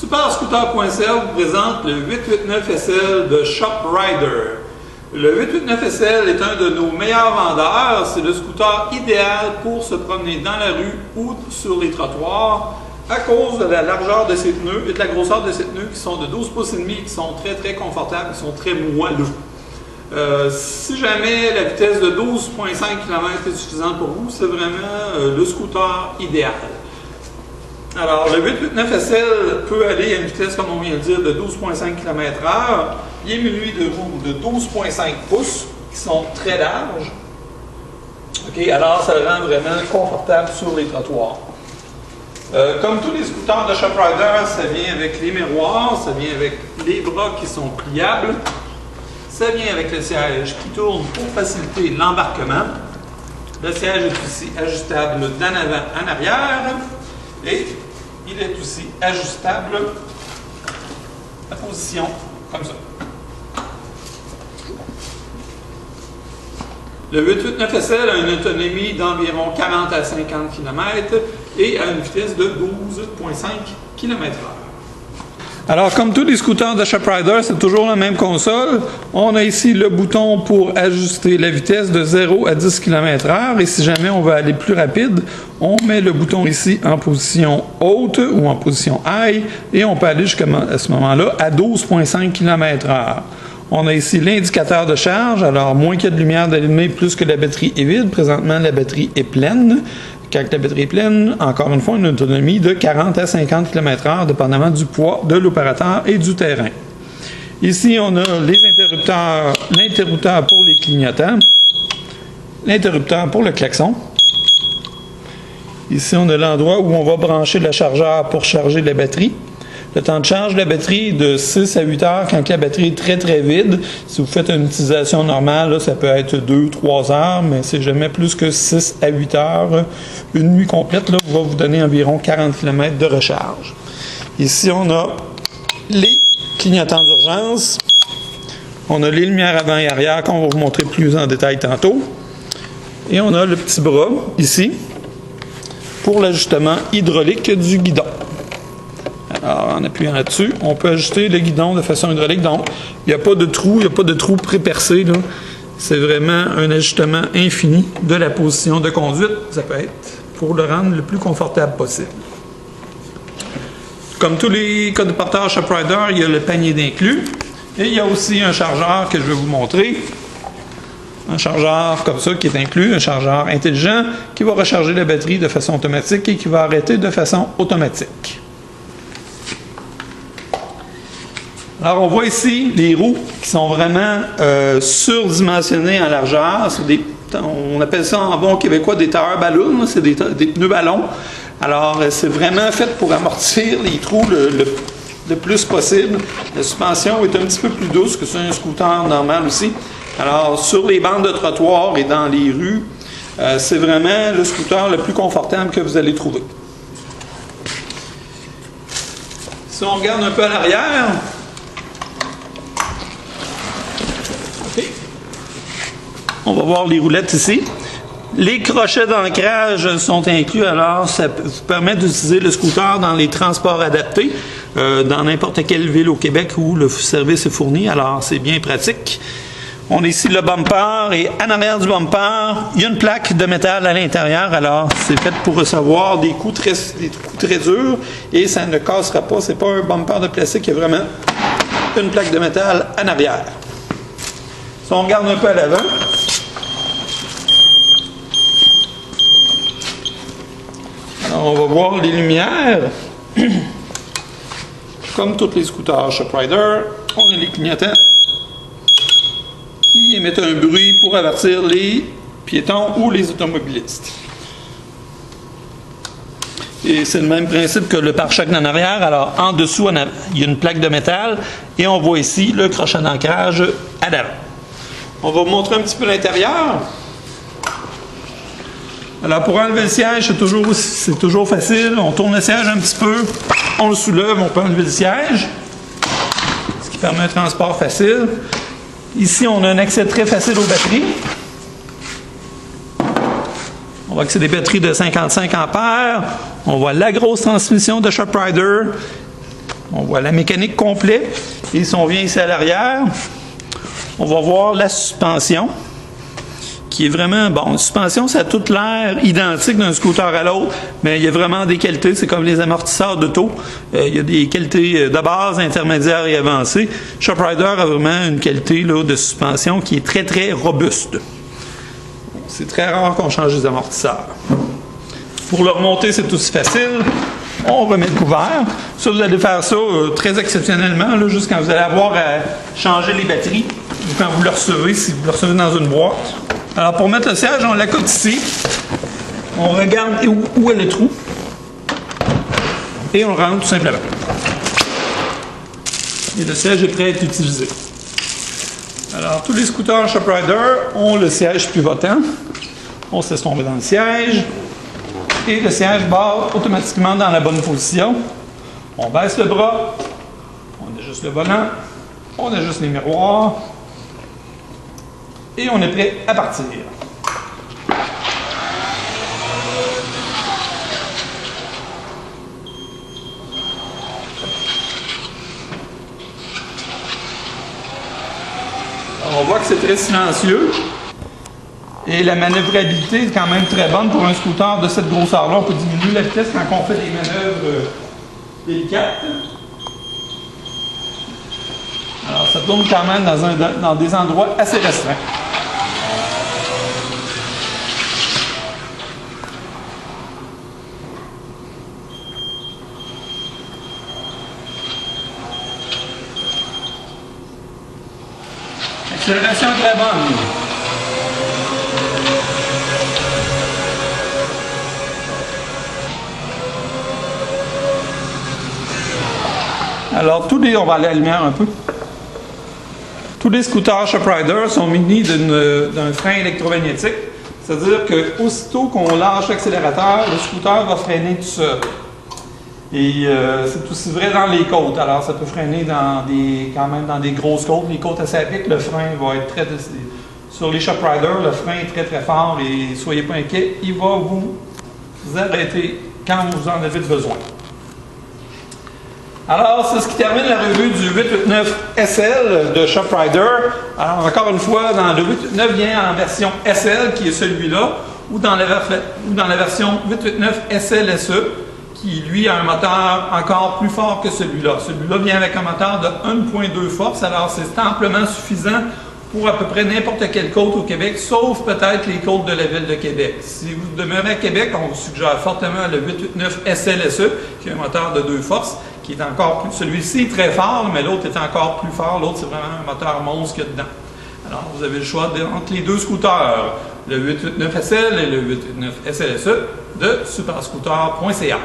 Superscooter.cl vous présente le 889 SL de ShopRider. Le 889 SL est un de nos meilleurs vendeurs. C'est le scooter idéal pour se promener dans la rue ou sur les trottoirs à cause de la largeur de ses pneus et de la grosseur de ses pneus qui sont de 12 pouces et demi, qui sont très confortables, qui sont très moelleux. Si jamais la vitesse de 12,5 km est suffisante pour vous, c'est vraiment le scooter idéal. Alors, le 889 SL peut aller à une vitesse, comme on vient de dire, de 12,5 km/h. Il est muni de roues de 12,5 pouces, qui sont très larges. OK, alors ça le rend vraiment confortable sur les trottoirs. Comme tous les scooters de ShopRider, ça vient avec les miroirs, ça vient avec les bras qui sont pliables, ça vient avec le siège qui tourne pour faciliter l'embarquement. Le siège est aussi ajustable d'en avant en arrière et il est aussi ajustable à position comme ça. Le 889 SL a une autonomie d'environ 40 à 50 km et a une vitesse de 12,5 km/h. Alors, comme tous les scooters de ShopRider, c'est toujours la même console. On a ici le bouton pour ajuster la vitesse de 0 à 10 km/h. Et si jamais on veut aller plus rapide, on met le bouton ici en position haute ou en position high. Et on peut aller jusqu'à ce moment-là à 12,5 km/h. On a ici l'indicateur de charge. Alors, moins qu'il y a de lumière d'allumée, plus que la batterie est vide. Présentement, la batterie est pleine. Quand la batterie est pleine, encore une fois, une autonomie de 40 à 50 km/h, dépendamment du poids de l'opérateur et du terrain. Ici, on a les interrupteurs, l'interrupteur pour les clignotants, l'interrupteur pour le klaxon. Ici, on a l'endroit où on va brancher le chargeur pour charger la batterie. Le temps de charge de la batterie est de 6 à 8 heures quand la batterie est très vide. Si vous faites une utilisation normale, là, ça peut être 2-3 heures, mais c'est jamais plus que 6 à 8 heures. Une nuit complète là, va vous donner environ 40 km de recharge. Ici, on a les clignotants d'urgence. On a les lumières avant et arrière qu'on va vous montrer plus en détail tantôt. Et on a le petit bras ici pour l'ajustement hydraulique du guidon. Alors, en appuyant là-dessus, on peut ajuster le guidon de façon hydraulique. Donc, il n'y a pas de trou, il n'y a pas de trou pré-percé. C'est vraiment un ajustement infini de la position de conduite. Ça peut être pour le rendre le plus confortable possible. Comme tous les codes porteurs ShopRider, il y a le panier d'inclus. Et il y a aussi un chargeur que je vais vous montrer. Un chargeur comme ça qui est inclus, un chargeur intelligent qui va recharger la batterie de façon automatique et qui va arrêter de façon automatique. Alors, on voit ici les roues qui sont vraiment surdimensionnées en largeur. On appelle ça en bon québécois des tire balloons, c'est des pneus ballons. Alors, c'est vraiment fait pour amortir les trous le plus possible. La suspension est un petit peu plus douce que sur un scooter normal aussi. Alors, sur les bandes de trottoir et dans les rues, c'est vraiment le scooter le plus confortable que vous allez trouver. Si on regarde un peu à l'arrière, on va voir les roulettes ici. Les crochets d'ancrage sont inclus, alors ça vous permet d'utiliser le scooter dans les transports adaptés, dans n'importe quelle ville au Québec où le service est fourni, alors c'est bien pratique. On a ici le bumper et en arrière du bumper, il y a une plaque de métal à l'intérieur, alors c'est fait pour recevoir des coups très durs et ça ne cassera pas, c'est pas un bumper de plastique, il y a vraiment une plaque de métal en arrière. Si on regarde un peu à l'avant, alors on va voir les lumières. Comme tous les scooters ShopRider, on a les clignotants qui émettent un bruit pour avertir les piétons ou les automobilistes. Et c'est le même principe que le pare-choc en arrière. Alors, en dessous, il y a une plaque de métal et on voit ici le crochet d'ancrage à l'avant. On va vous montrer un petit peu l'intérieur. Alors, pour enlever le siège, c'est toujours facile. On tourne le siège un petit peu, on le soulève, on peut enlever le siège, ce qui permet un transport facile. Ici, on a un accès très facile aux batteries. On voit que c'est des batteries de 55 ampères. On voit la grosse transmission de ShopRider. On voit la mécanique complète. Et si on vient ici à l'arrière, on va voir la suspension, qui est vraiment, bon, une suspension, ça a toute l'air identique d'un scooter à l'autre, mais il y a vraiment des qualités, c'est comme les amortisseurs d'auto, il y a des qualités de base, intermédiaires et avancées. ShopRider a vraiment une qualité là, de suspension qui est très, très robuste. C'est très rare qu'on change les amortisseurs. Pour le remonter, c'est aussi facile. On remet le couvert. Ça, vous allez faire ça très exceptionnellement, là, juste quand vous allez avoir à changer les batteries, ou quand vous le recevez, si vous le recevez dans une boîte. Alors, pour mettre le siège, on l'accote ici. On regarde où est le trou. Et on le rentre tout simplement. Et le siège est prêt à être utilisé. Alors, tous les scooters ShopRider ont le siège pivotant. On se laisse tomber dans le siège. Et le siège barre automatiquement dans la bonne position. On baisse le bras. On ajuste le volant. On ajuste les miroirs. Et on est prêt à partir. Alors, on voit que c'est très silencieux. Et la manœuvrabilité est quand même très bonne pour un scooter de cette grosseur-là. On peut diminuer la vitesse quand on fait des manœuvres délicates. Alors, ça tourne quand même dans des endroits assez restreints. L'accélération est très bonne. Alors, on va aller à la lumière un peu. Tous les scooters ShopRider sont munis d'un frein électromagnétique. C'est-à-dire qu'aussitôt qu'on lâche l'accélérateur, le scooter va freiner tout seul. Et c'est aussi vrai dans les côtes. Alors, ça peut freiner quand même dans des grosses côtes. Les côtes assez à pic, le frein va être très... Sur les ShopRider, le frein est très très fort et soyez pas inquiets, il va vous arrêter quand vous en avez besoin. Alors, c'est ce qui termine la revue du 889 SL de ShopRider. Alors, encore une fois, le 889 vient en version SL, qui est celui-là, ou dans la version 889 SLSE, qui, lui, a un moteur encore plus fort que celui-là. Celui-là vient avec un moteur de 1,2 force, alors c'est amplement suffisant pour à peu près n'importe quelle côte au Québec, sauf peut-être les côtes de la ville de Québec. Si vous demeurez à Québec, on vous suggère fortement le 889 SLSE, qui a un moteur de 2 forces, qui est encore plus... Celui-ci est très fort, mais l'autre est encore plus fort. L'autre, c'est vraiment un moteur monstre qu'il y a dedans. Alors, vous avez le choix entre les deux scooters, le 889 SL et le 889 SLSE de superscooter.ca.